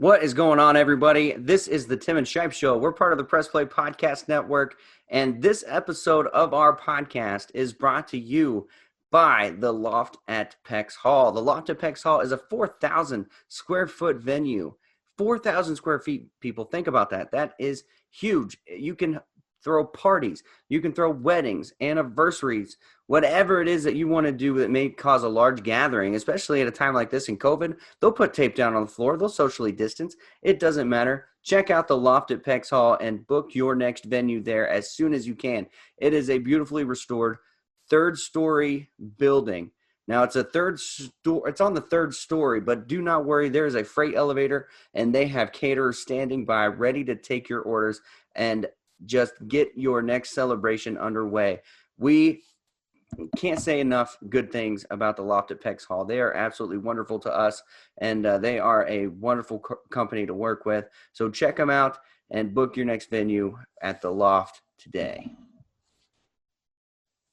What is going on, everybody? This is the Tim and Shipe Show. We're part of the Press Play Podcast Network, and this episode of our podcast is brought to you by the Loft at Pex Hall. The Loft at Pex Hall is a 4,000 square foot venue. 4,000 square feet, people. Think about that. That is huge. You can throw parties. You can throw weddings, anniversaries, whatever it is that you want to do that may cause a large gathering, especially at a time like this in COVID. They'll put tape down on the floor. They'll socially distance. It doesn't matter. Check out the Loft at Pex Hall and book your next venue there as soon as you can. It is a beautifully restored third-story building. Now, it's it's on the third story, but do not worry. There is a freight elevator, and they have caterers standing by ready to take your orders and just get your next celebration underway. We can't say enough good things about the Loft at Pex Hall. They are absolutely wonderful to us, and they are a wonderful company to work with. So check them out and book your next venue at the Loft today.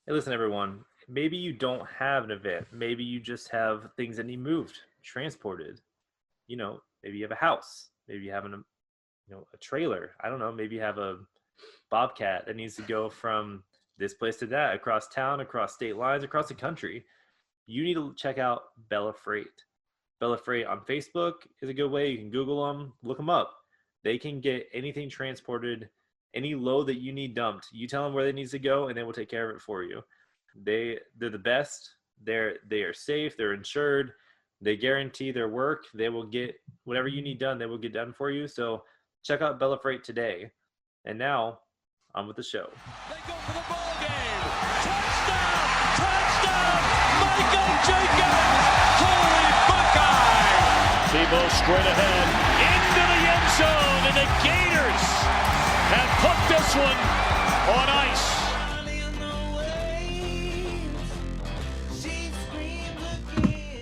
Hey, listen, everyone. Maybe you don't have an event. Maybe you just have things that need moved, transported. Maybe you have a house. Maybe you have a trailer. I don't know. Maybe you have a Bobcat that needs to go from this place to that, across town, across state lines, across the country. You need to check out Bella Freight. Bella Freight on Facebook is a good way. You can Google them, look them up. They can get anything transported, any load that you need dumped. You tell them where it needs to go, and they will take care of it for you. They're the best. They are safe. They're insured. They guarantee their work. They will get whatever you need done. They will get done for you. So check out Bella Freight today. And now, on with the show. They go for the ball game. Touchdown! Michael Jacobs! Holy Buckeyes! Tebow straight ahead into the end zone, and the Gators have put this one on ice.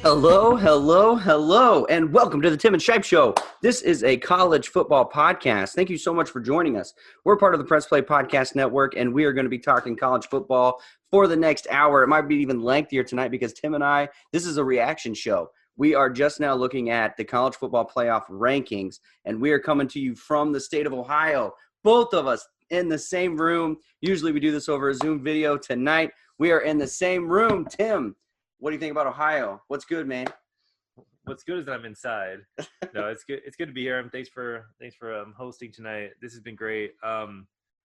Hello, and welcome to the Tim and Shipe Show. This is a college football podcast. Thank you so much for joining us. We're part of the Press Play Podcast Network, and we are going to be talking college football for the next hour. It might be even lengthier tonight because Tim and I, this is a reaction show. We are just now looking at the college football playoff rankings, and we are coming to you from the state of Ohio. Both of us in the same room. Usually we do this over a Zoom video. Tonight, we are in the same room. Tim, what do you think about Ohio? What's good, man? What's good is that I'm inside. No, it's good. It's good to be here. Thanks for hosting tonight. This has been great. The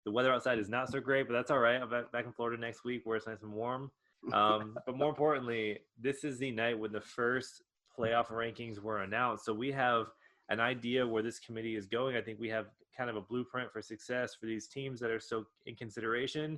weather outside is not so great, but that's all right. I'm back in Florida next week where it's nice and warm. But more importantly, this is the night when the first playoff rankings were announced. So we have an idea where this committee is going. I think we have kind of a blueprint for success for these teams that are so in consideration.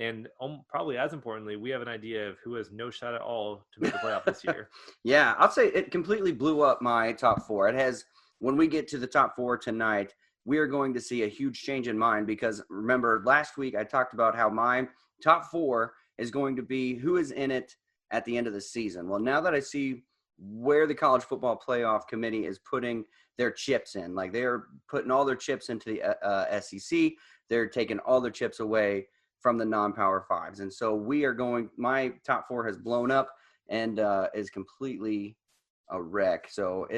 And probably as importantly, we have an idea of who has no shot at all to make the playoff this year. Yeah, I'll say it completely blew up my top four. It has, when we get to the top four tonight, we are going to see a huge change in mine because remember last week I talked about how my top four is going to be who is in it at the end of the season. Well, now that I see where the college football playoff committee is putting their chips in, like they're putting all their chips into the SEC, they're taking all their chips away from the non-power fives. And so my top four has blown up and is completely a wreck. So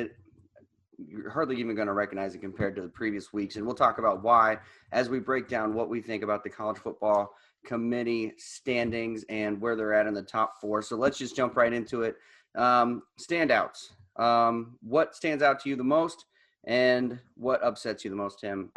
you're hardly even going to recognize it compared to the previous weeks. And we'll talk about why as we break down what we think about the college football committee standings and where they're at in the top four. So let's just jump right into it. Standouts. What stands out to you the most and what upsets you the most, Tim?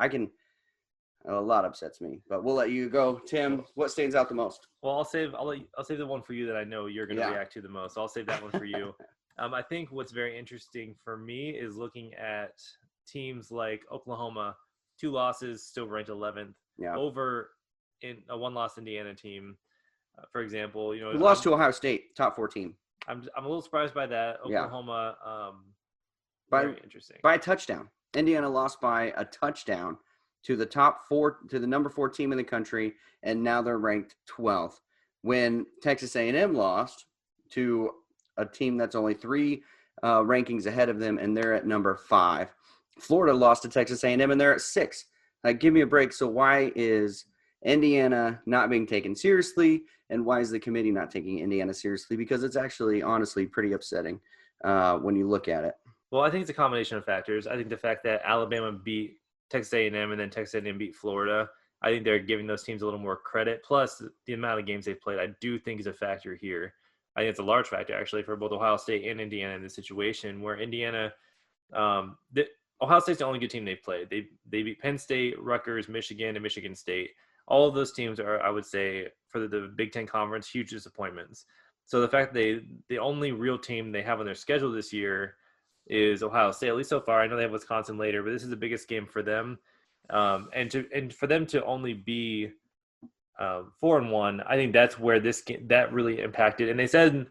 A lot upsets me, but we'll let you go. Tim, what stands out the most? Well, I'll save the one for you that I know you're going to react to the most. So I'll save that one for you. I think what's very interesting for me is looking at teams like Oklahoma, 2 losses, still ranked 11th, over in a 1-loss Indiana team, for example. We lost to Ohio State, top 4 team. I'm a little surprised by that. Oklahoma, very interesting. By a touchdown. Indiana lost by a touchdown to the top 4, to the number 4 team in the country, and now they're ranked 12th. When Texas A&M lost to a team that's only 3 rankings ahead of them, and they're at number 5. Florida lost to Texas A&M, and they're at 6. Like, give me a break. So why is Indiana not being taken seriously, and why is the committee not taking Indiana seriously? Because it's actually, honestly, pretty upsetting when you look at it. Well, I think it's a combination of factors. I think the fact that Alabama beat Texas A&M and then Texas A&M beat Florida, I think they're giving those teams a little more credit. Plus, the amount of games they've played, I do think is a factor here. I think it's a large factor, actually, for both Ohio State and Indiana in this situation, where Indiana Ohio State's the only good team they've played. They beat Penn State, Rutgers, Michigan, and Michigan State. All of those teams are, I would say, for the Big Ten Conference, huge disappointments. So the fact that the only real team they have on their schedule this year is Ohio State, at least so far. I know they have Wisconsin later, but this is the biggest game for them. And for them to only be 4-1, I think that's where this game, that really impacted. And they said,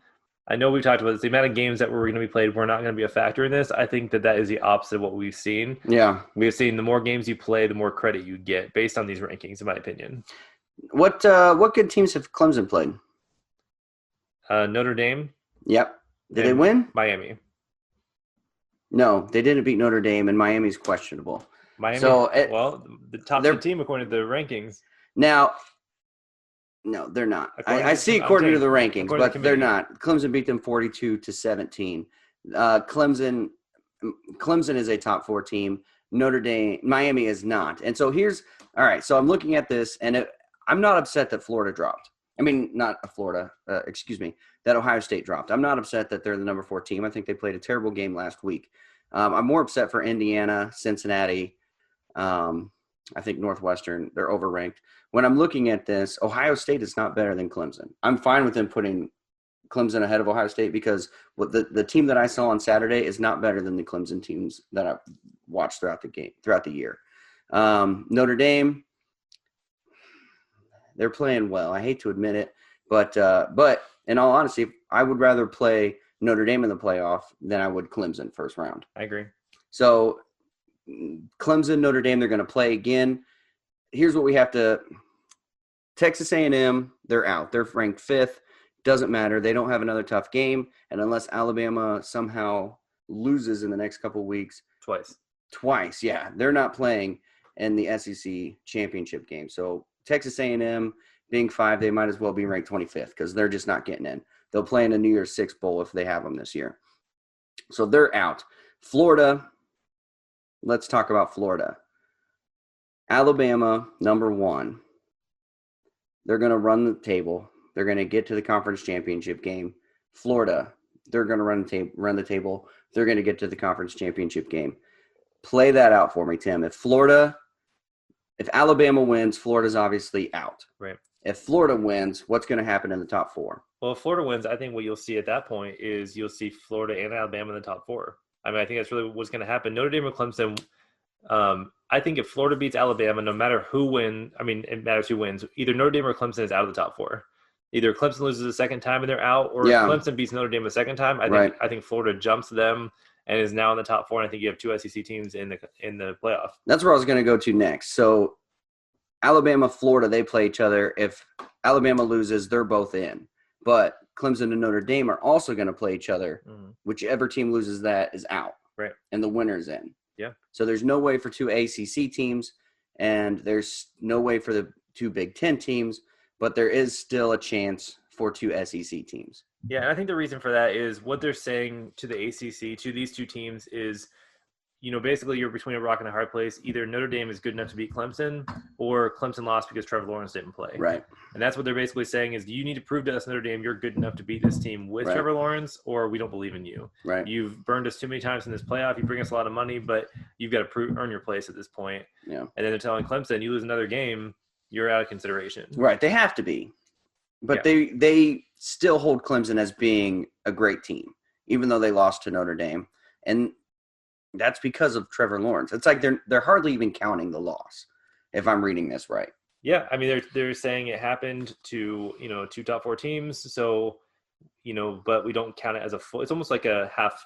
I know we've talked about this, the amount of games that were going to be played were not going to be a factor in this. I think that is the opposite of what we've seen. Yeah. We've seen the more games you play, the more credit you get based on these rankings, in my opinion. What good teams have Clemson played? Notre Dame. Yep. Did they win? Miami. No, they didn't beat Notre Dame, and Miami's questionable. Miami. So the top 10 team according to the rankings. Now, no, they're not. I see according to the rankings, but they're not. Clemson beat them 42-17. Clemson is a top 4 team. Miami is not. And so all right. So I'm looking at this, and I'm not upset that Florida dropped. I mean, not Florida. That Ohio State dropped. I'm not upset that they're the number 4 team. I think they played a terrible game last week. I'm more upset for Indiana, Cincinnati. I think Northwestern, they're overranked. When I'm looking at this, Ohio State is not better than Clemson. I'm fine with them putting Clemson ahead of Ohio State because the team that I saw on Saturday is not better than the Clemson teams that I've watched throughout the year. Notre Dame, they're playing well. I hate to admit it, but in all honesty, I would rather play Notre Dame in the playoff than I would Clemson first round. I agree. So Clemson, Notre Dame, they're going to play again. Here's what we have to – Texas A&M, they're out. They're ranked 5th. Doesn't matter. They don't have another tough game. And unless Alabama somehow loses in the next couple of weeks – Twice, yeah. They're not playing in the SEC championship game. So Texas A&M being 5, they might as well be ranked 25th because they're just not getting in. They'll play in a New Year's Six Bowl if they have them this year. So they're out. Florida – let's talk about Florida. Alabama, number 1. They're going to run the table. They're going to get to the conference championship game. Florida, they're going to run the table. They're going to get to the conference championship game. Play that out for me, Tim. If Alabama wins, Florida's obviously out. Right. If Florida wins, what's going to happen in the top 4? Well, if Florida wins, I think what you'll see at that point is you'll see Florida and Alabama in the top 4. I mean, I think that's really what's going to happen. Notre Dame or Clemson, I think if Florida beats Alabama, no matter who wins, I mean, it matters who wins. Either Notre Dame or Clemson is out of the top 4. Either Clemson loses a second time and they're out, or if Clemson beats Notre Dame a second time, I think Florida jumps them and is now in the top 4. And I think you have 2 SEC teams in the playoff. That's where I was going to go to next. So Alabama, Florida, they play each other. If Alabama loses, they're both in. But Clemson and Notre Dame are also going to play each other. Mm-hmm. Whichever team loses that is out. Right. And the winner's in. Yeah. So there's no way for 2 ACC teams, and there's no way for the 2 Big Ten teams, but there is still a chance for 2 SEC teams. Yeah, and I think the reason for that is what they're saying to the ACC, to these 2 teams is, basically you're between a rock and a hard place. Either Notre Dame is good enough to beat Clemson, or Clemson lost because Trevor Lawrence didn't play. Right. And that's what they're basically saying is you need to prove to us, Notre Dame, you're good enough to beat this team with Trevor Lawrence, or we don't believe in you. Right. You've burned us too many times in this playoff. You bring us a lot of money, but you've got to earn your place at this point. Yeah. And then they're telling Clemson, you lose another game, you're out of consideration. Right. They have to be. But they still hold Clemson as being a great team, even though they lost to Notre Dame. And that's because of Trevor Lawrence. It's like they're hardly even counting the loss, if I'm reading this right. Yeah, I mean they're saying it happened to 2 top 4 teams, so but we don't count it as a full. It's almost like a half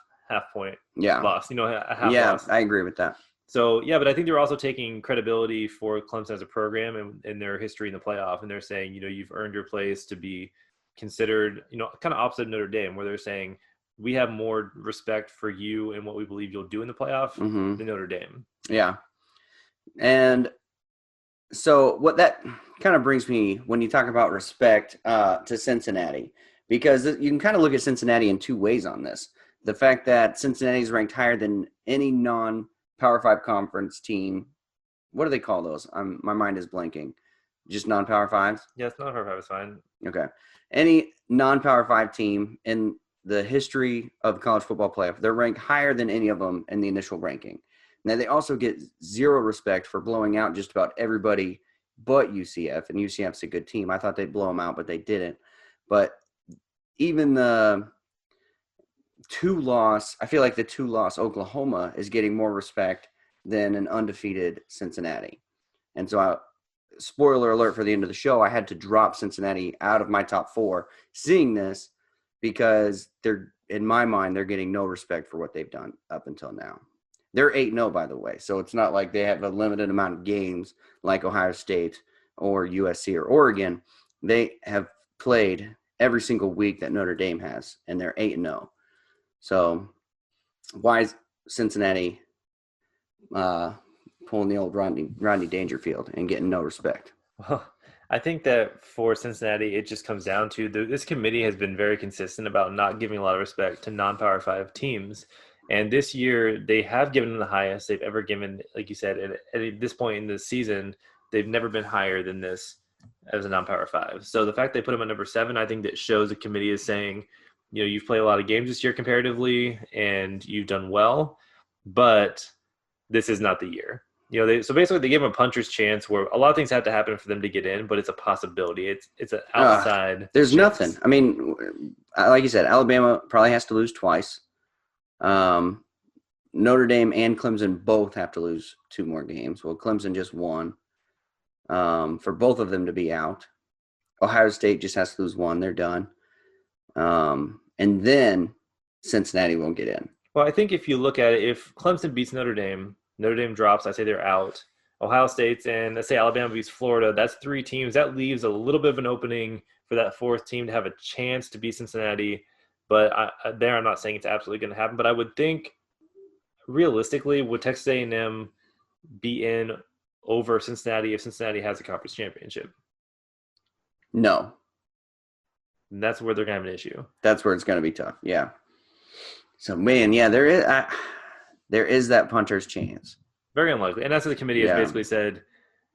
point loss. A half loss. I agree with that. So but I think they're also taking credibility for Clemson as a program and their history in the playoff, and they're saying you've earned your place to be considered kind of opposite of Notre Dame, where they're saying we have more respect for you and what we believe you'll do in the playoff than Notre Dame. Yeah. And so what that kind of brings me when you talk about respect to Cincinnati, because you can kind of look at Cincinnati in 2 ways on this. the fact that Cincinnati is ranked higher than any non-Power 5 conference team. What do they call those? My mind is blanking. Just non-Power 5s? Yeah, it's not Power 5 is fine. Okay. Any non-Power 5 team in the history of the college football playoff, they're ranked higher than any of them in the initial ranking. Now, they also get zero respect for blowing out just about everybody but UCF, and UCF's a good team. I thought they'd blow them out, but they didn't. But even the I feel like the 2-loss Oklahoma is getting more respect than an undefeated Cincinnati. And so, spoiler alert for the end of the show, I had to drop Cincinnati out of my top 4 seeing this because in my mind, they're getting no respect for what they've done up until now. They're 8-0, by the way, so it's not like they have a limited amount of games like Ohio State or USC or Oregon. They have played every single week that Notre Dame has, and they're 8-0. So why is Cincinnati pulling the old Rodney Dangerfield and getting no respect? Well, I think that for Cincinnati, it just comes down to this committee has been very consistent about not giving a lot of respect to non-Power 5 teams. And this year, they have given them the highest they've ever given, like you said, at this point in the season, they've never been higher than this as a non-Power 5. So the fact they put them at number 7, I think that shows the committee is saying, you've played a lot of games this year comparatively, and you've done well, but this is not the year. So basically they give them a puncher's chance where a lot of things have to happen for them to get in, but it's a possibility. It's an outside. There's chance. Nothing. I mean, like you said, Alabama probably has to lose twice. Notre Dame and Clemson both have to lose 2 more games. Well, Clemson just won. For both of them to be out. Ohio State just has to lose 1. They're done. And then Cincinnati won't get in. Well, I think if you look at it, if Clemson beats Notre Dame drops, I say they're out. Ohio State's in, let's say Alabama beats Florida, that's 3 teams. That leaves a little bit of an opening for that 4th team to have a chance to beat Cincinnati. But I'm not saying it's absolutely going to happen. But I would think, realistically, would Texas A&M be in over Cincinnati if Cincinnati has a conference championship? No. And that's where they're going to have an issue. That's where it's going to be tough, yeah. So, man, yeah, there is that puncher's chance. Very unlikely. And that's what the committee has basically said,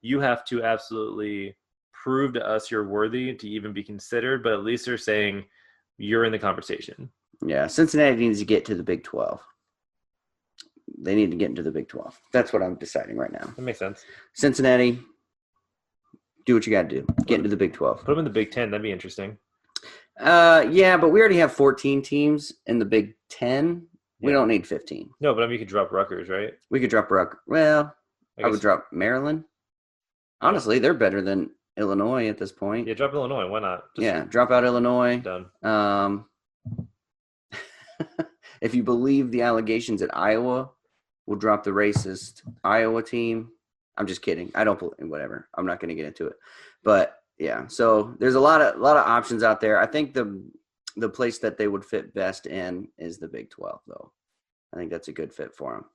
you have to absolutely prove to us you're worthy to even be considered, but at least they're saying you're in the conversation. Yeah, Cincinnati needs to get to the Big 12. They need to get into the Big 12. That's what I'm deciding right now. That makes sense. Cincinnati, do what you got to do. Get into the Big 12. Put them in the Big 10. That'd be interesting. Yeah, but we already have 14 teams in the Big 10. We don't need 15. No, but I mean, you could drop Rutgers, right? We could drop Rutgers. Well, I would drop Maryland. Honestly, they're better than Illinois at this point. Yeah, drop Illinois. Why not? Drop out Illinois. Done. If you believe the allegations at Iowa, we'll drop the racist Iowa team. I'm just kidding. I don't believe whatever. I'm not going to get into it. But yeah, so there's a lot of options out there. I think the place that they would fit best in is the Big 12, though. I think that's a good fit for them.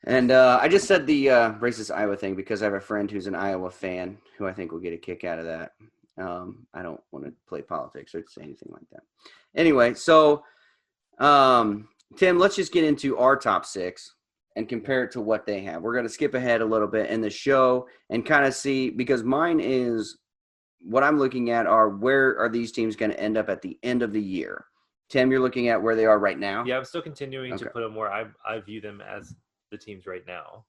And I just said the racist Iowa thing because I have a friend who's an Iowa fan who I think will get a kick out of that. I don't want to play politics or say anything like that. Anyway, so Tim, let's just get into our top 6 and compare it to what they have. We're going to skip ahead a little bit in the show and kind of see, because mine is what I'm looking at are where are these teams going to end up at the end of the year. Tim, you're looking at where they are right now? Yeah, I'm still continuing to put them where I view them as the teams right now.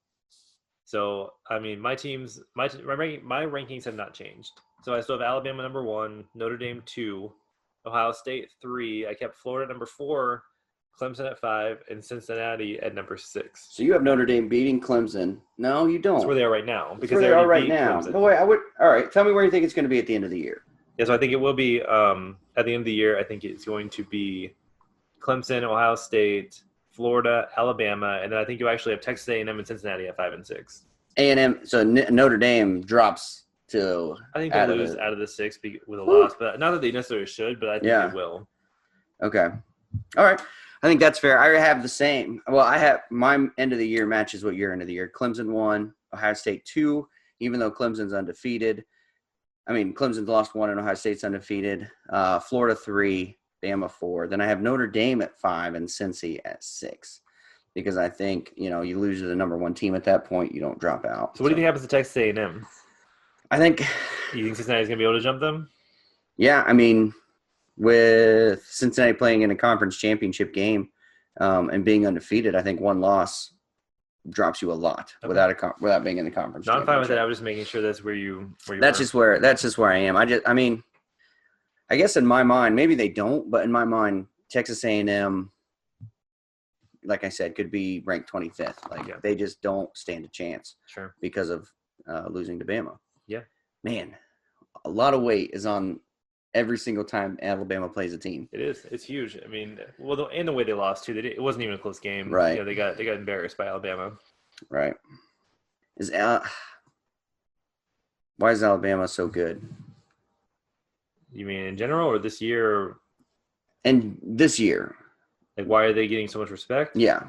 So, I mean, my rankings have not changed. So I still have Alabama number 1, Notre Dame 2, Ohio State 3. I kept Florida number 4, Clemson at 5, and Cincinnati at number 6. So you have Notre Dame beating Clemson. No, you don't. That's where they are right now. Because where they are right now. Clemson. No way. All right. Tell me where you think it's going to be at the end of the year. Yeah, so I think it will be at the end of the year. I think it's going to be Clemson, Ohio State, Florida, Alabama, and then I think you actually have Texas A&M and Cincinnati at 5 and 6. A&M. So Notre Dame drops to. I think they lose out of the 6 with a loss, but not that they necessarily should, but I think they will. Okay. All right. I think that's fair. I have the same. Well, I have my end of the year matches what your end of the year. Clemson 1, Ohio State 2, even though Clemson's undefeated. I mean, Clemson's lost 1 and Ohio State's undefeated. Florida 3, Bama 4. Then I have Notre Dame at 5 and Cincy at 6. Because I think, you lose to the number 1 team at that point, you don't drop out. So what do you think happens to Texas A&M? I think – You think Cincinnati's going to be able to jump them? Yeah, I mean, with Cincinnati playing in a conference championship game and being undefeated, I think one loss drops you a lot without being in the conference. No, I'm fine with that. I was just making sure that's where you that's just where I am. I guess in my mind, maybe they don't, but in my mind, Texas A&M, like I said, could be ranked 25th. They just don't stand a chance. Sure. Because of losing to Bama. Yeah. Man, a lot of weight is on every single time Alabama plays a team. It is. It's huge. I mean, and the way they lost too. It wasn't even a close game. Right. They got embarrassed by Alabama. Right. Why is Alabama so good? You mean in general or this year? And this year. Like, why are they getting so much respect? Yeah.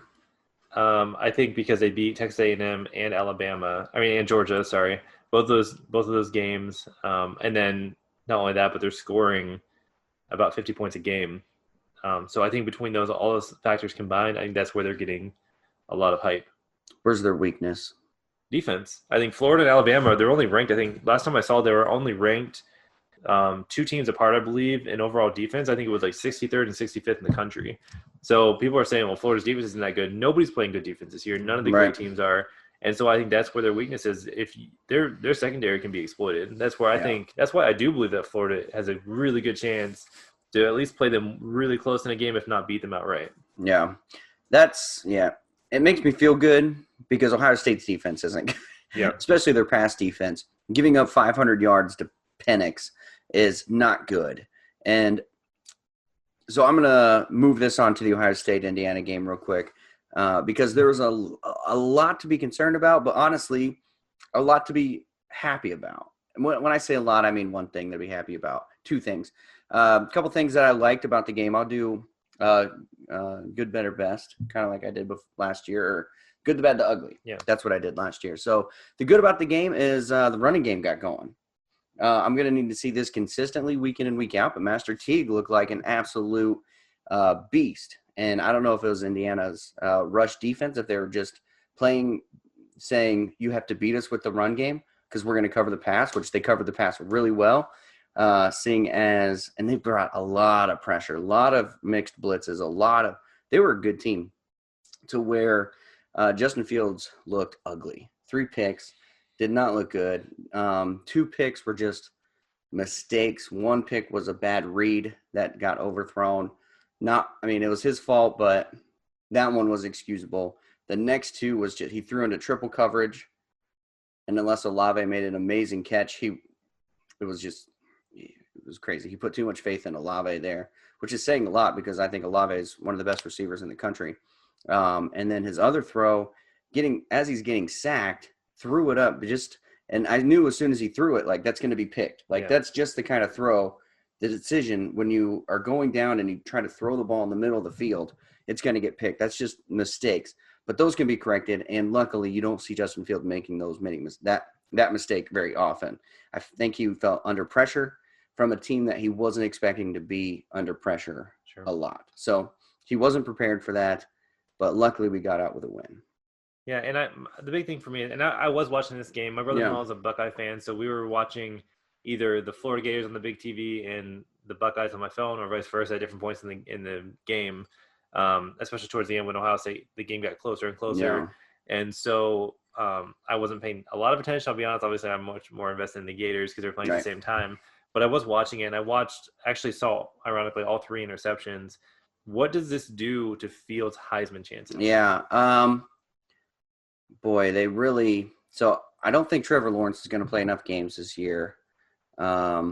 I think because they beat Texas A&M and and Georgia. Sorry, both of those games. And then not only that, but they're scoring about 50 points a game. So I think between all those factors combined, I think that's where they're getting a lot of hype. Where's their weakness? Defense. I think Florida and Alabama, they're only ranked. I think last time I saw, they were only ranked 2 teams apart, I believe, in overall defense. I think it was like 63rd and 65th in the country. So people are saying, well, Florida's defense isn't that good. Nobody's playing good defense this year. None of the great teams are. And so I think that's where their weakness is. If their secondary can be exploited. That's where that's why I do believe that Florida has a really good chance to at least play them really close in a game, if not beat them outright. Yeah. It makes me feel good because Ohio State's defense isn't good. Yeah. Especially their pass defense. Giving up 500 yards to Penix is not good. And so I'm going to move this on to the Ohio State-Indiana game real quick because there was a lot to be concerned about, but honestly, a lot to be happy about. And when I say a lot, I mean one thing to be happy about. 2 things. A couple things that I liked about the game. I'll do good, better, best, kind of like I did last year, or good, the bad, the ugly. Yeah. That's what I did last year. So the good about the game is the running game got going. I'm going to need to see this consistently week in and week out, but Master Teague looked like an absolute beast. And I don't know if it was Indiana's rush defense, if they were just saying you have to beat us with the run game because we're going to cover the pass, which they covered the pass really well, and they brought a lot of pressure, a lot of mixed blitzes, they were a good team to where Justin Fields looked ugly. 3 picks. Did not look good. 2 picks were just mistakes. 1 pick was a bad read that got overthrown. It was his fault, but that one was excusable. The next 2 was just he threw into triple coverage, and unless Olave made an amazing catch, it was crazy. He put too much faith in Olave there, which is saying a lot because I think Olave is one of the best receivers in the country. And then his other throw, as he's getting sacked, threw it up and I knew as soon as he threw it, that's going to be picked. That's just the kind of throw, the decision when you are going down and you try to throw the ball in the middle of the field, it's going to get picked. That's just mistakes, but those can be corrected. And luckily you don't see Justin Fields making that mistake very often. I think he felt under pressure from a team that he wasn't expecting to be under pressure a lot. So he wasn't prepared for that, but luckily we got out with a win. Yeah, and the big thing for me, and I was watching this game. My brother-in-law is a Buckeye fan, so we were watching either the Florida Gators on the big TV and the Buckeyes on my phone, or vice versa at different points in the game. Especially towards the end when Ohio State, the game got closer and closer, and so I wasn't paying a lot of attention. I'll be honest. Obviously, I'm much more invested in the Gators because they're playing at the same time. But I was watching it, and I actually saw, ironically, all 3 interceptions. What does this do to Fields' Heisman chances? Yeah. Boy, they really – so I don't think Trevor Lawrence is going to play enough games this year. I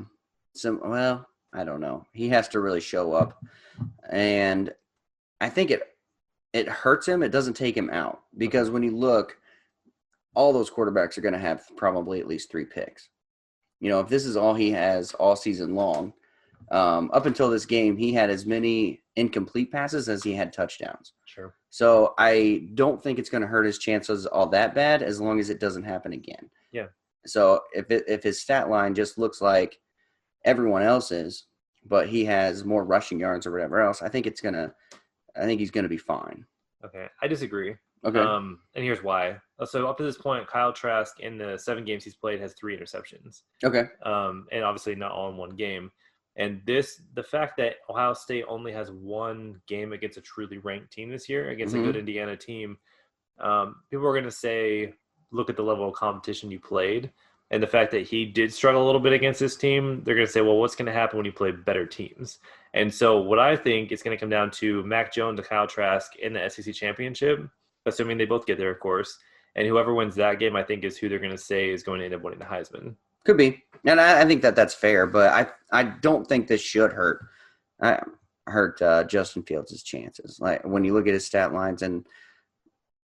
don't know. He has to really show up. And I think it hurts him. It doesn't take him out because when you look, all those quarterbacks are going to have probably at least 3 picks. If this is all he has all season long, up until this game, he had as many incomplete passes as he had touchdowns. Sure. So I don't think it's going to hurt his chances all that bad as long as it doesn't happen again. Yeah. So if his stat line just looks like everyone else's, but he has more rushing yards or whatever else. I think he's gonna be fine. Okay, I disagree. Okay. And here's why. So up to this point, Kyle Trask in the 7 games he's played has 3 interceptions. Okay. And obviously not all in one game. And the fact that Ohio State only has 1 game against a truly ranked team this year, against a good Indiana team, people are going to say, look at the level of competition you played. And the fact that he did struggle a little bit against this team, they're going to say, well, what's going to happen when you play better teams? And so what I think is going to come down to Mac Jones and Kyle Trask in the SEC championship, assuming they both get there, of course. And whoever wins that game, I think, is who they're going to say is going to end up winning the Heisman. Could be. And I think that's fair, but I don't think this should hurt Justin Fields' chances. Like when you look at his stat lines, and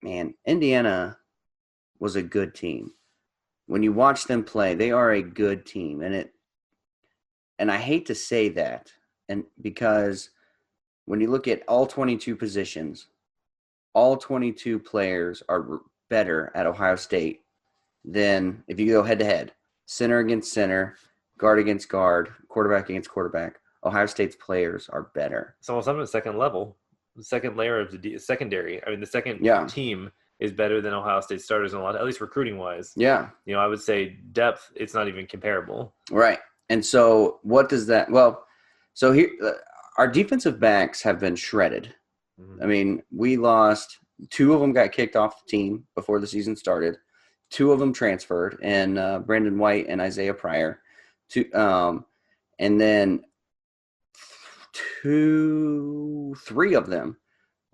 man, Indiana was a good team. When you watch them play, they are a good team, and I hate to say that, and because when you look at all 22 positions, all 22 players are better at Ohio State than if you go head to head, center against center, guard against guard, quarterback against quarterback. Ohio State's players are better. It's almost on the second level, the second layer of the secondary. I mean, the second team is better than Ohio State starters in a lot, at least recruiting wise. Yeah. I would say depth, it's not even comparable. Right. And so what does that – well, so here our defensive backs have been shredded. I mean, we lost – 2 of them got kicked off the team before the season started. 2 of them transferred, and Brandon White and Isaiah Pryor. And then 3 of them –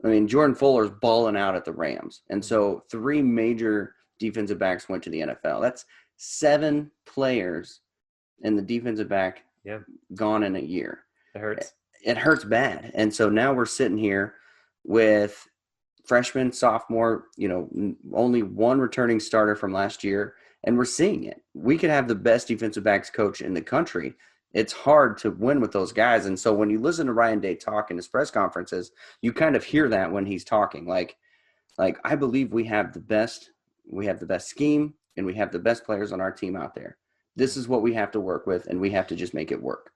I mean, Jordan Fuller's balling out at the Rams. And so 3 major defensive backs went to the NFL. That's 7 players in the defensive back gone in a year. It hurts. It hurts bad. And so now we're sitting here with freshman, sophomore, only 1 returning starter from last year, and we're seeing it. We could have the best defensive backs coach in the country. It's hard to win with those guys. And so when you listen to Ryan Day talk in his press conferences, you kind of hear that when he's talking. Like I believe we have the best scheme, and we have the best players on our team out there. This is what we have to work with, and we have to just make it work.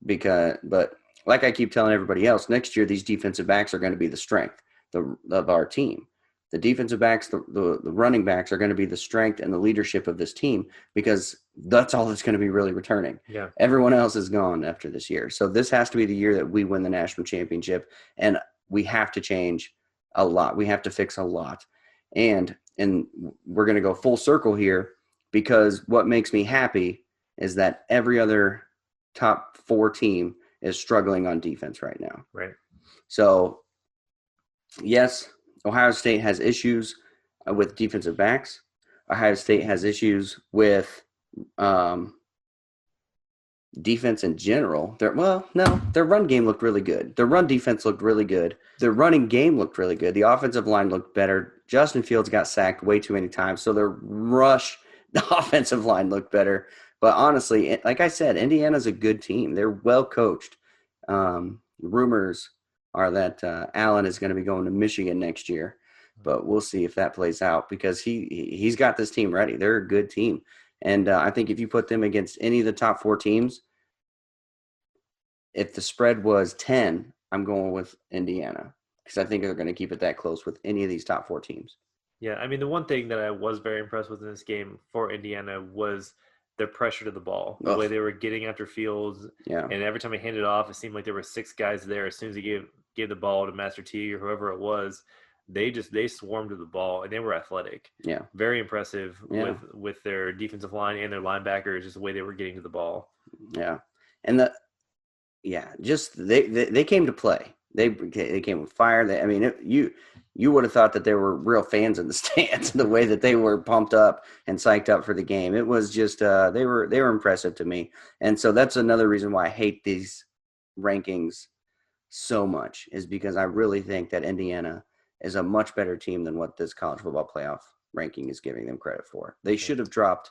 But like I keep telling everybody else, next year these defensive backs are going to be the strength of our team. The defensive backs, the running backs are going to be the strength and the leadership of this team, because that's all that's going to be really returning. Yeah. Everyone else is gone after this year. So this has to be the year that we win the national championship, and we have to change a lot. We have to fix a lot. And we're going to go full circle here, because what makes me happy is that every other top 4 team is struggling on defense right now. Right. So, yes, Ohio State has issues with defensive backs. Ohio State has issues with defense in general. Their run game looked really good. Their run defense looked really good. Their running game looked really good. The offensive line looked better. Justin Fields got sacked way too many times, so their the offensive line looked better. But honestly, like I said, Indiana's a good team. They're well coached. Rumors are that Allen is going to be going to Michigan next year, but we'll see if that plays out, because he's got this team ready. They're a good team, and I think if you put them against any of the top 4 teams, if the spread was 10, I'm going with Indiana, because I think they're going to keep it that close with any of these top 4 teams. Yeah, I mean, the one thing that I was very impressed with in this game for Indiana was their pressure to the ball, the way they were getting after Fields. Yeah. And every time he handed off, it seemed like there were 6 guys there. As soon as he gave the ball to Master T or whoever it was, they swarmed to the ball, and they were athletic. Yeah. Very impressive with their defensive line and their linebackers, just the way they were getting to the ball. Yeah. And they came to play. They came with fire. You would have thought that there were real fans in the stands, the way that they were pumped up and psyched up for the game. It was just they were impressive to me. And so that's another reason why I hate these rankings so much, is because I really think that Indiana is a much better team than what this college football playoff ranking is giving them credit for. They should have dropped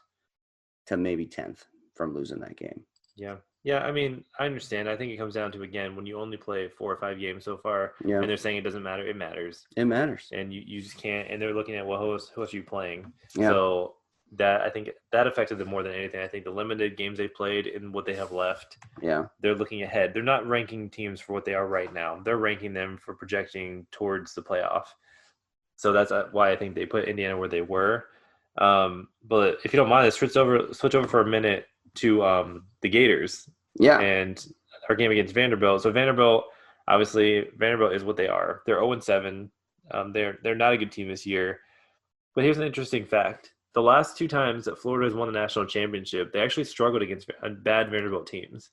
to maybe 10th from losing that game. Yeah. Yeah, I mean, I understand. I think it comes down to, again, when you only play 4 or 5 games so far, and they're saying it doesn't matter, it matters. It matters. And you just can't – and they're looking at, well, who else are you playing? Yeah. So that I think that affected them more than anything. I think the limited games they played and what they have left. Yeah. They're looking ahead. They're not ranking teams for what they are right now. They're ranking them for projecting towards the playoff. So that's why I think they put Indiana where they were. But if you don't mind, let's switch over for a minute to the Gators. Yeah. And our game against Vanderbilt. So Vanderbilt is what they are. They're 0-7. They're not a good team this year. But here's an interesting fact. The last 2 times that Florida has won the national championship, they actually struggled against bad Vanderbilt teams.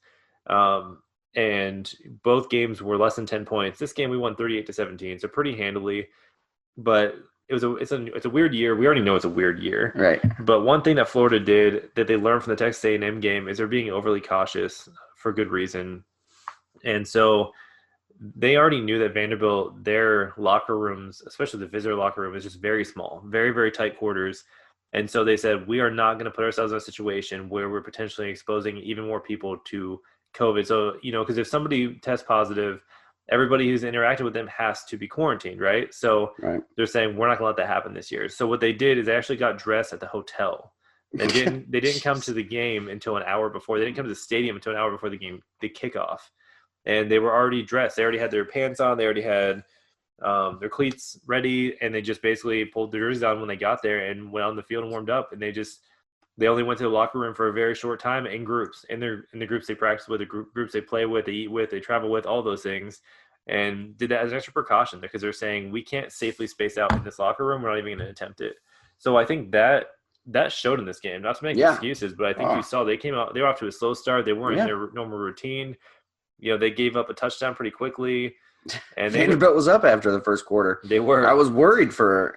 And both games were less than 10 points. This game we won 38-17, so pretty handily. But it's a weird year. We already know it's a weird year. Right. But one thing that Florida did that they learned from the Texas A&M game is they're being overly cautious for good reason. And so they already knew that Vanderbilt, their locker rooms, especially the visitor locker room, is just very small, very, very tight quarters. And so they said, we are not going to put ourselves in a situation where we're potentially exposing even more people to COVID. So, because if somebody tests positive, everybody who's interacted with them has to be quarantined, right? So They're saying, we're not going to let that happen this year. So what they did is they actually got dressed at the hotel. They didn't come to the game until an hour before. They didn't come to the stadium until an hour before the kickoff. And they were already dressed. They already had their pants on. They already had their cleats ready. And they just basically pulled their jerseys on when they got there and went on the field and warmed up. And they only went to the locker room for a very short time in groups. In the groups they practice with, the groups they play with, they eat with, they travel with, all those things. And did that as an extra precaution because they're saying we can't safely space out in this locker room. We're not even going to attempt it. So I think that showed in this game. Not to make excuses, but I think you saw they were off to a slow start. They weren't in their normal routine. They gave up a touchdown pretty quickly. And Vanderbilt was up after the first quarter. They were. I was worried for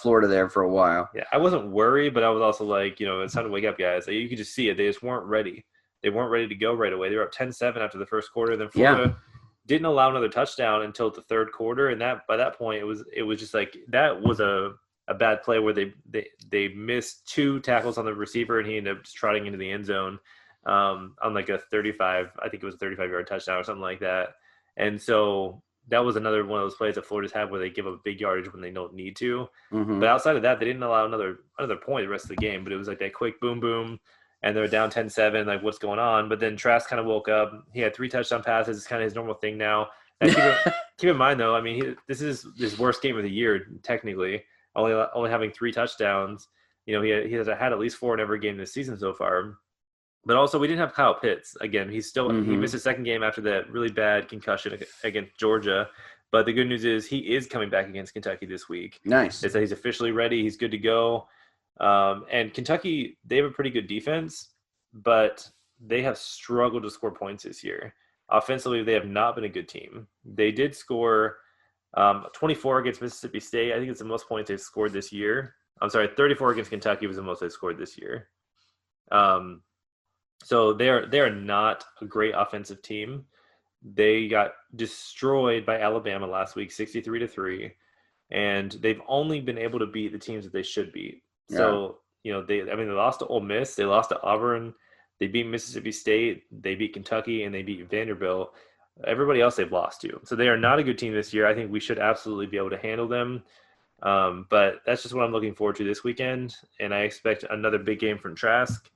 Florida there for a while. Yeah, I wasn't worried, but I was also like, it's time to wake up, guys. You could just see it. They just weren't ready. They weren't ready to go right away. They were up 10-7 after the first quarter. Then Florida didn't allow another touchdown until the third quarter. And that by that point, it was just like that was a bad play where they missed 2 tackles on the receiver, and he ended up just trotting into the end zone on like a 35. I think it was a 35-yard touchdown or something like that. And so that was another one of those plays that Florida's had where they give up big yardage when they don't need to. Mm-hmm. But outside of that, they didn't allow another point the rest of the game. But it was like that quick boom, boom, and they're down 10-7, like what's going on? But then Trask kind of woke up. He had 3 touchdown passes. It's kind of his normal thing now. And keep in mind, though, I mean, this is his worst game of the year, technically, only having 3 touchdowns. He has had at least 4 in every game this season so far. But also, we didn't have Kyle Pitts. Again, he missed his second game after that really bad concussion against Georgia. But the good news is he is coming back against Kentucky this week. Nice. They said he's officially ready. He's good to go. And Kentucky, they have a pretty good defense, but they have struggled to score points this year. Offensively, they have not been a good team. They did score 24 against Mississippi State. I think it's the most points they've scored this year. I'm sorry, 34 against Kentucky was the most they scored this year. So they are not a great offensive team. They got destroyed by Alabama last week, 63-3, and they've only been able to beat the teams that they should beat. Yeah. So they lost to Ole Miss, they lost to Auburn, they beat Mississippi State, they beat Kentucky, and they beat Vanderbilt. Everybody else they've lost to. So they are not a good team this year. I think we should absolutely be able to handle them. But that's just what I'm looking forward to this weekend, and I expect another big game from Trask.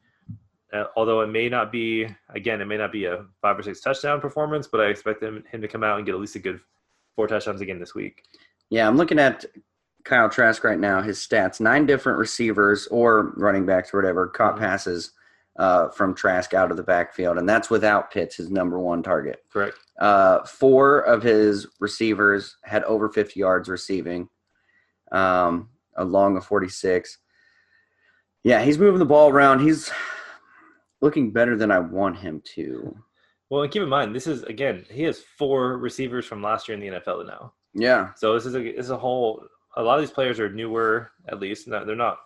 Although it may not be a 5 or 6 touchdown performance, but I expect him to come out and get at least a good 4 touchdowns again this week. Yeah, I'm looking at Kyle Trask right now, his stats. 9 different receivers or running backs or whatever caught passes from Trask out of the backfield, and that's without Pitts, his number 1 target. Correct. 4 of his receivers had over 50 yards receiving, along of 46. Yeah, he's moving the ball around. He's looking better than I want him to. Well, and keep in mind, this is, again, he has 4 receivers from last year in the NFL now. Yeah. So this is a whole – a lot of these players are newer, at least. They're not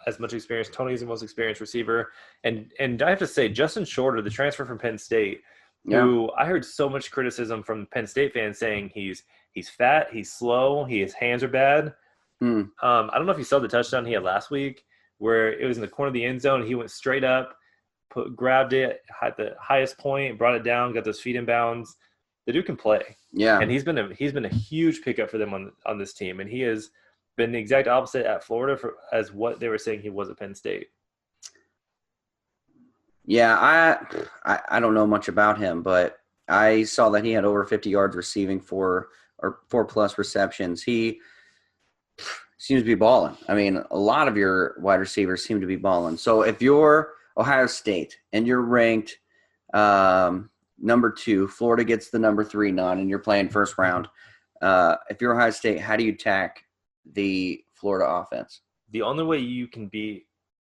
as much experienced. Tony's the most experienced receiver. And I have to say, Justin Shorter, the transfer from Penn State, who I heard so much criticism from Penn State fans saying he's fat, he's slow, his hands are bad. I don't know if you saw the touchdown he had last week where it was in the corner of the end zone. He went straight up, grabbed it at the highest point, brought it down, got those feet in bounds. The dude can play. Yeah. And he's been a huge pickup for them on this team. And he is been the exact opposite at Florida as what they were saying he was at Penn State. Yeah, I don't know much about him, but I saw that he had over 50 yards receiving or 4+ receptions. He seems to be balling. I mean, a lot of your wide receivers seem to be balling. So if you're Ohio State and you're ranked number 2, Florida gets the number 3 nod, and you're playing first round. If you're Ohio State, how do you attack the Florida offense? The only way you can beat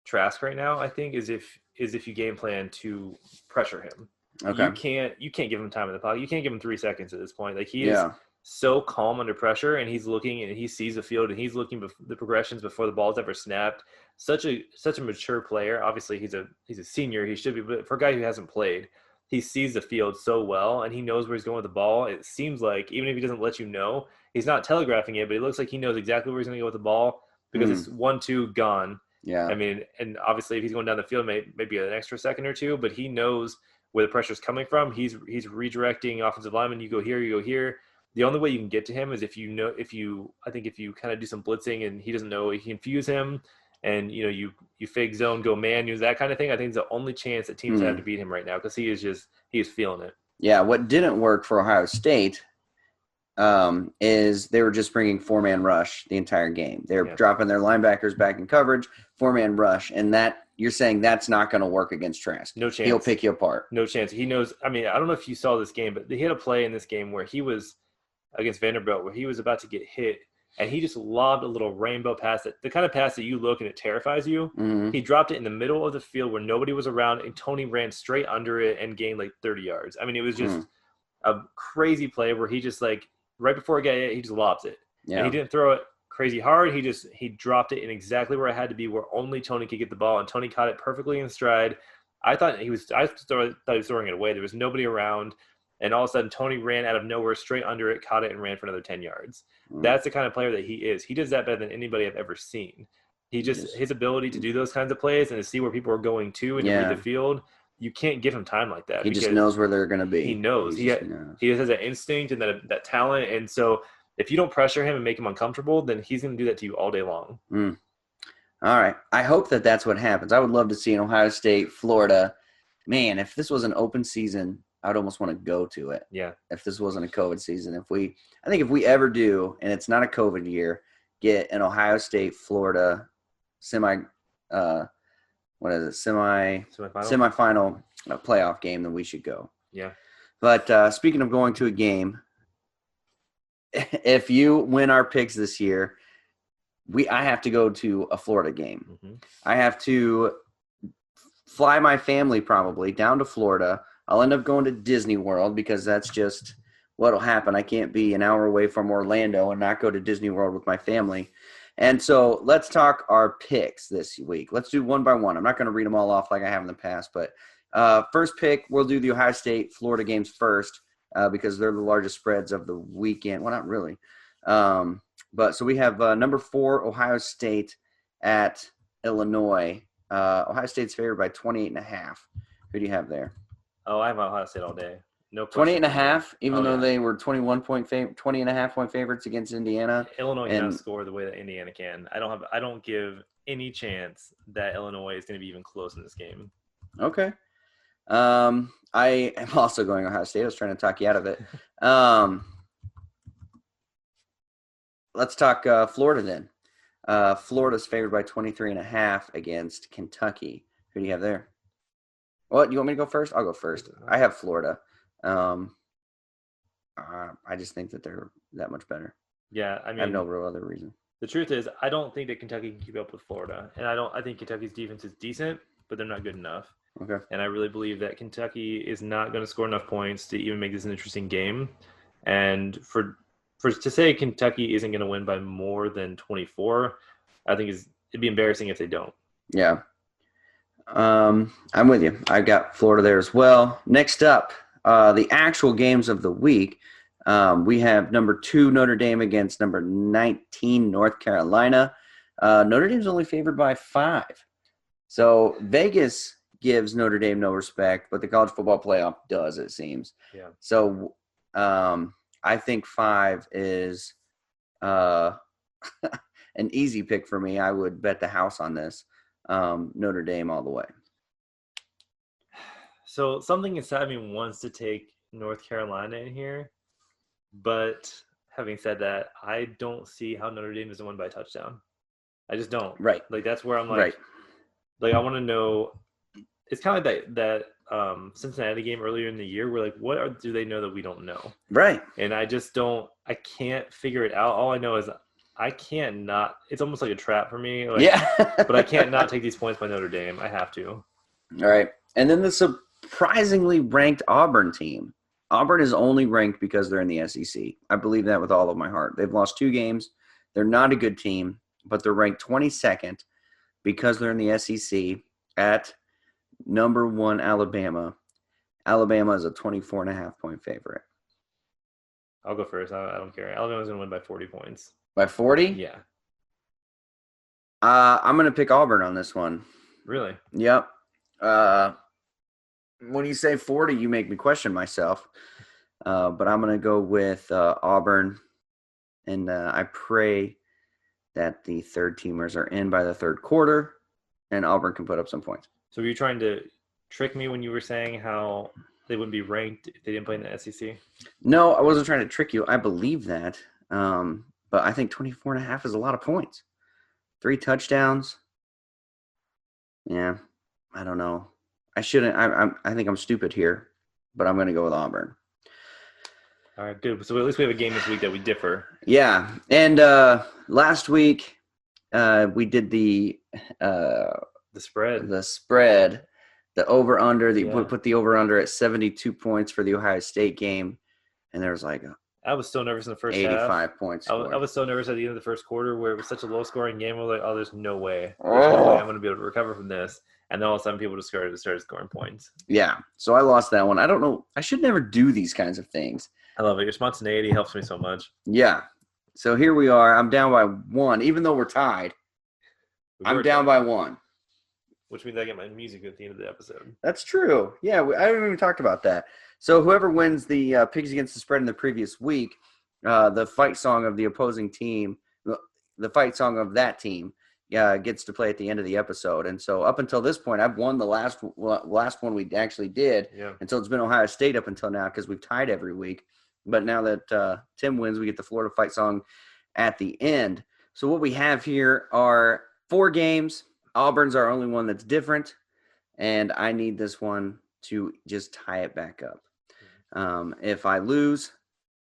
Trask right now, I think, is if you game plan to pressure him. Okay. You can't give him time in the pocket. You can't give him 3 seconds at this point. Like he is so calm under pressure, and he's looking and he sees the field and he's looking the progressions before the ball's ever snapped. Such a mature player. Obviously, he's a senior. He should be, but for a guy who hasn't played, he sees the field so well and he knows where he's going with the ball. It seems like even if he doesn't let you know, he's not telegraphing it, but it looks like he knows exactly where he's going to go with the ball because it's 1-2 gone. Yeah. I mean, and obviously if he's going down the field, maybe an extra second or two, but he knows where the pressure's coming from. He's redirecting offensive linemen. You go here, you go here. The only way you can get to him is if you kind of do some blitzing and he doesn't know, you confuse him and you fake zone, go man, use that kind of thing. I think it's the only chance that teams have to beat him right now because he is feeling it. Yeah, what didn't work for Ohio State is they were just bringing 4-man rush the entire game. They're dropping their linebackers back in coverage, 4-man rush, and that you're saying that's not going to work against Trask. No chance. He'll pick you apart. No chance. He knows. I mean, I don't know if you saw this game, but he had a play in this game where he was against Vanderbilt where he was about to get hit, and he just lobbed a little rainbow pass, the kind of pass that you look and it terrifies you. Mm-hmm. He dropped it in the middle of the field where nobody was around, and Tony ran straight under it and gained like 30 yards. I mean, it was just a crazy play where he just like right before it got hit, he just lobs it. Yeah. And he didn't throw it crazy hard. He dropped it in exactly where it had to be, where only Tony could get the ball, and Tony caught it perfectly in stride. I thought he was throwing it away. There was nobody around. And all of a sudden, Tony ran out of nowhere, straight under it, caught it, and ran for another 10 yards. That's the kind of player that he is. He does that better than anybody I've ever seen. His ability to do those kinds of plays and to see where people are going to and to read the field, you can't give him time like that. He just knows where they're going to be. He knows. He has that instinct and that talent. And so if you don't pressure him and make him uncomfortable, then he's going to do that to you all day long. All right. I hope that that's what happens. I would love to see an Ohio State, Florida. Man, if this was an open season, I would almost want to go to it. Yeah. If this wasn't a COVID season, I think if we ever do, and it's not a COVID year, get an Ohio State, Florida semifinal playoff game, then we should go. Yeah. But speaking of going to a game, if you win our picks this year, I have to go to a Florida game. Mm-hmm. I have to fly my family probably down to Florida. I'll end up going to Disney World because that's just what'll happen. I can't be an hour away from Orlando and not go to Disney World with my family. And so let's talk our picks this week. Let's do one by one. I'm not going to read them all off like I have in the past, but first pick, we'll do the Ohio State, Florida games first because they're the largest spreads of the weekend. Well, not really. But so we have number 4, Ohio State at Illinois. Ohio State's favored by 28.5. Who do you have there? Oh, I have Ohio State all day. No 28.5, even though they were 20.5 point favorites against Indiana. Illinois cannot score the way that Indiana can. I don't give any chance that Illinois is going to be even close in this game. Okay. I am also going Ohio State. I was trying to talk you out of it. Let's talk Florida then. Florida's favored by 23.5 against Kentucky. Who do you have there? What, you want me to go first? I'll go first. I have Florida. I just think that they're that much better. Yeah, I mean, I have no real other reason. The truth is, I don't think that Kentucky can keep up with Florida, and I think Kentucky's defense is decent, but they're not good enough. Okay. And I really believe that Kentucky is not going to score enough points to even make this an interesting game. And for to say Kentucky isn't going to win by more than 24, I think it'd be embarrassing if they don't. Yeah. I'm with you. I got Florida there as well. Next up, the actual games of the week. We have number 2 Notre Dame against number 19 North Carolina. Notre Dame's only favored by 5. So Vegas gives Notre Dame no respect, but the college football playoff does, it seems. Yeah. So I think 5 is an easy pick for me, I would bet the house on this. Notre Dame all the way. So something inside me wants to take North Carolina in here, but having said that, I don't see how Notre Dame doesn't win by a touchdown. I just don't. Right. Like that's where I'm like, Right. like I want to know. It's kind of like that Cincinnati game earlier in the year. Where like, do they know that we don't know? Right. And I just don't. I can't figure it out. All I know is I can't not. It's almost like a trap for me. Like, Yeah. but I can't not take these points by Notre Dame. I have to. All right. And then the surprisingly ranked Auburn team. Auburn is only ranked because they're in the SEC. I believe that with all of my heart. They've lost 2 games. They're not a good team, but they're ranked 22nd because they're in the SEC at number 1 Alabama. Alabama is a 24.5-point favorite. I'll go first. I don't care. Alabama's going to win by 40 points. By 40? Yeah. I'm going to pick Auburn on this one. Really? Yep. When you say 40, you make me question myself. But I'm going to go with Auburn, and I pray that the third teamers are in by the third quarter, and Auburn can put up some points. So were you trying to trick me when you were saying how they wouldn't be ranked if they didn't play in the SEC? No, I wasn't trying to trick you. I believe that. But I think 24.5 is a lot of points. 3 touchdowns. Yeah, I don't know. I shouldn't. I think I'm stupid here, but I'm going to go with Auburn. All right, good. So at least we have a game this week that we differ. Yeah, and last week we did the spread. The spread, the over-under. We Yeah. put the over-under at 72 points for the Ohio State game, and there was like I was so nervous in the first 85 half. points. I was so nervous at the end of the first quarter where it was such a low-scoring game. I was like, oh, there's no way. Oh. There's no way I'm going to be able to recover from this. And then all of a sudden people just started scoring points. Yeah, so I lost that one. I don't know. I should never do these kinds of things. I love it. Your spontaneity helps me so much. Yeah. So here we are. I'm down by 1, even though we're tied. I'm down by 1. Which means I get my music at the end of the episode. That's true. Yeah, I haven't even talked about that. So whoever wins the picks against the spread in the previous week, the fight song of the opposing team, the fight song of that team, gets to play at the end of the episode. And so up until this point, I've won the last one we actually did. Yeah. And so it's been Ohio State up until now because we've tied every week. But now that Tim wins, we get the Florida fight song at the end. So what we have here are 4 games. Auburn's our only one that's different. And I need this one to just tie it back up. If I lose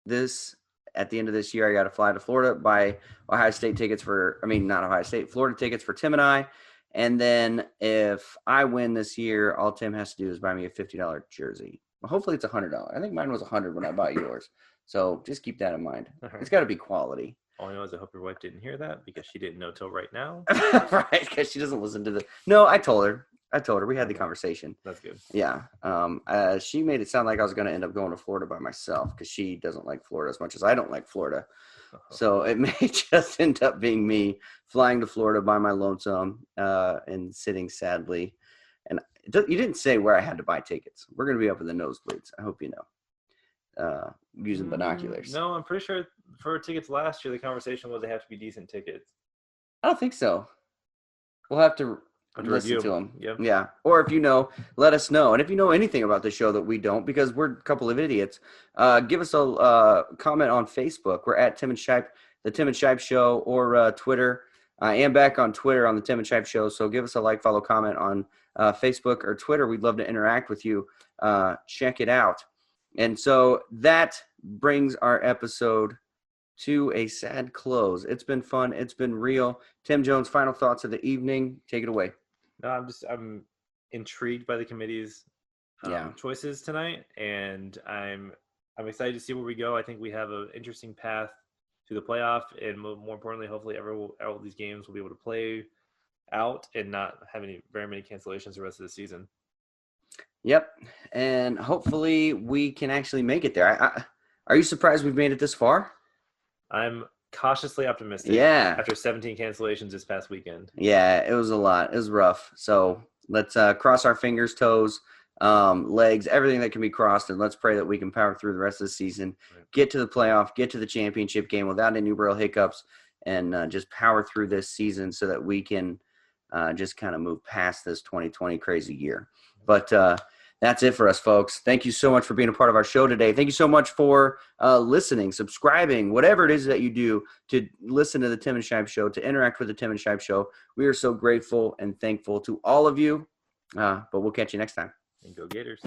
this at the end of this year, I got to fly to Florida, buy Ohio State tickets not Ohio State, Florida tickets for Tim and I. And then if I win this year, all Tim has to do is buy me a $50 jersey. Well, hopefully it's $100. I think mine was $100 when I bought yours. So just keep that in mind. It's got to be quality. All I know is I hope your wife didn't hear that because she didn't know till right now. Right, because she doesn't listen to the – no, I told her. We had the conversation. That's good. Yeah. She made it sound like I was going to end up going to Florida by myself because she doesn't like Florida as much as I don't like Florida. So it may just end up being me flying to Florida by my lonesome and sitting sadly. And you didn't say where I had to buy tickets. We're going to be up in the nosebleeds. I hope you know. Using binoculars. No, I'm pretty sure for tickets last year, the conversation was they have to be decent tickets. I don't think so. We'll have to listen to them. Yep. Yeah. Or if you know, let us know. And if you know anything about the show that we don't, because we're a couple of idiots, give us a comment on Facebook. We're at Tim and Shipe, the Tim and Shipe Show, or Twitter. I am back on Twitter on the Tim and Shipe Show, so give us a like, follow, comment on Facebook or Twitter. We'd love to interact with you. Check it out. And so that brings our episode to a sad close. It's been fun. It's been real. Tim Jones, final thoughts of the evening. Take it away. No, I'm intrigued by the committee's choices tonight, and I'm excited to see where we go. I think we have an interesting path to the playoff, and more importantly, hopefully all these games will be able to play out and not have very many cancellations the rest of the season. Yep, and hopefully we can actually make it there. Are you surprised we've made it this far? I'm cautiously optimistic. Yeah. After 17 cancellations this past weekend. Yeah, it was a lot. It was rough. So let's cross our fingers, toes, legs, everything that can be crossed, and let's pray that we can power through the rest of the season, get to the playoff, get to the championship game without any real hiccups, and just power through this season so that we can just kind of move past this 2020 crazy year. But that's it for us, folks. Thank you so much for being a part of our show today. Thank you so much for listening, subscribing, whatever it is that you do to listen to the Tim and Shipe Show, to interact with the Tim and Shipe Show. We are so grateful and thankful to all of you. But we'll catch you next time. And go Gators.